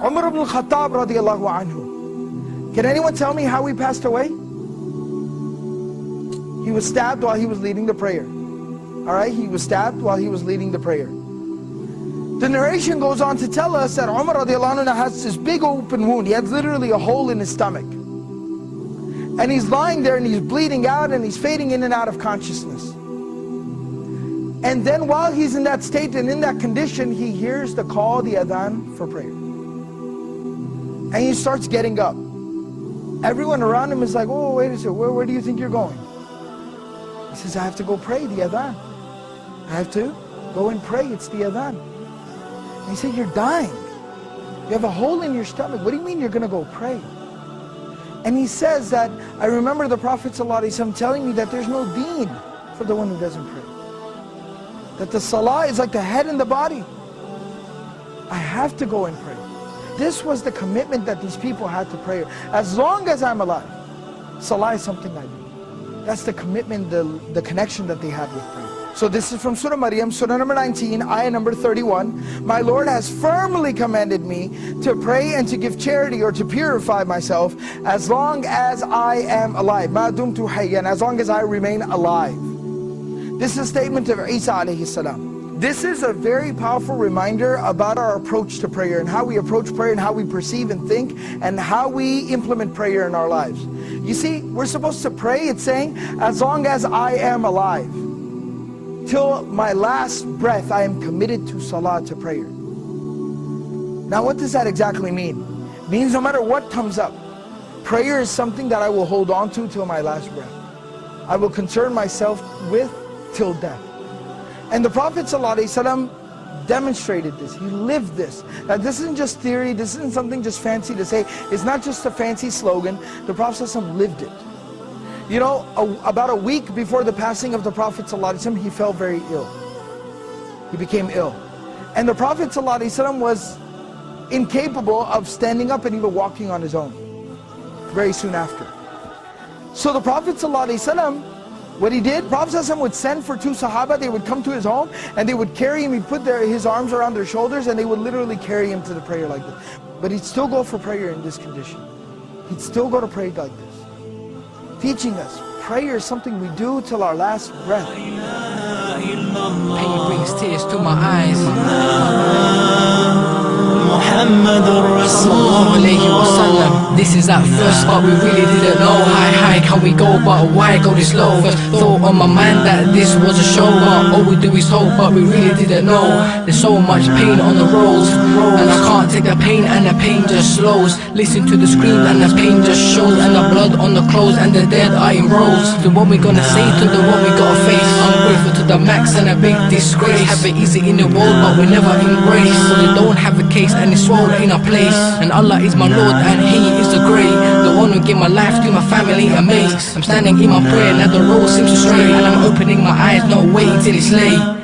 Umar ibn al-Khattab radiallahu anhu. Can anyone tell me how he passed away? He was stabbed while he was leading the prayer. Alright, he was stabbed while he was leading the prayer. The narration goes on to tell us that Umar radiallahu anhu has this big open wound. He had literally a hole in his stomach. And he's lying there and he's bleeding out and he's fading in and out of consciousness. And then while he's in that state and in that condition, he hears the call, the adhan for prayer. And he starts getting up. Everyone around him is like, oh, wait a second, where do you think you're going? He says, I have to go pray the adhan. I have to go and pray, it's the adhan. And he said, you're dying. You have a hole in your stomach. What do you mean you're going to go pray? And he says that, I remember the Prophet ﷺ telling me that there's no deen for the one who doesn't pray. That the salah is like the head and the body. I have to go and pray. This was the commitment that these people had to prayer. As long as I'm alive, salah is something I do. That's the commitment, the connection that they had with prayer. So this is from Surah Maryam, Surah number 19, ayah number 31. My Lord has firmly commanded me to pray and to give charity or to purify myself as long as I am alive. Ma dumtu hayyan, as long as I remain alive. This is a statement of Isa alayhi salam. This is a very powerful reminder about our approach to prayer and how we approach prayer and how we perceive and think and how we implement prayer in our lives. You see, we're supposed to pray, it's saying, as long as I am alive. Till my last breath, I am committed to salah, to prayer. Now what does that exactly mean? It means no matter what comes up, prayer is something that I will hold on to till my last breath. I will concern myself with till death. And the Prophet ﷺ demonstrated this. He lived this. Now this isn't just theory, this isn't something just fancy to say. It's not just a fancy slogan. The Prophet ﷺ lived it. You know, about a week before the passing of the Prophet ﷺ, he fell very ill. He became ill. And the Prophet ﷺ was incapable of standing up and even walking on his own very soon after. So the Prophet ﷺ, what he did, Prophet ﷺ would send for two Sahaba. They would come to his home and they would carry him. He'd put his arms around their shoulders and they would literally carry him to the prayer like this. But he'd still go for prayer in this condition. He'd still go to pray like this. Teaching us, prayer is something we do till our last breath. Pain brings tears to my eyes. This is at first, but we really didn't know. High, can we go, but why go this low? First thought on my mind that this was a show, but all we do is hope, but we really didn't know. There's so much pain on the roads, and I can't take the pain, and the pain just slows. Listen to the scream, and the pain just shows, and the blood on the clothes, and the dead are in rows. So what we gonna say to the one we gotta face? Ungrateful to the max, and a big disgrace. Have it easy in the world, but we never embrace. So they don't have a case, and it's swollen in a place. And Allah is my Lord, and He is the great, the one who gave my life to my family and mates. I'm standing in my prayer, now the road seems to stray, and I'm opening my eyes, not waiting till it's late.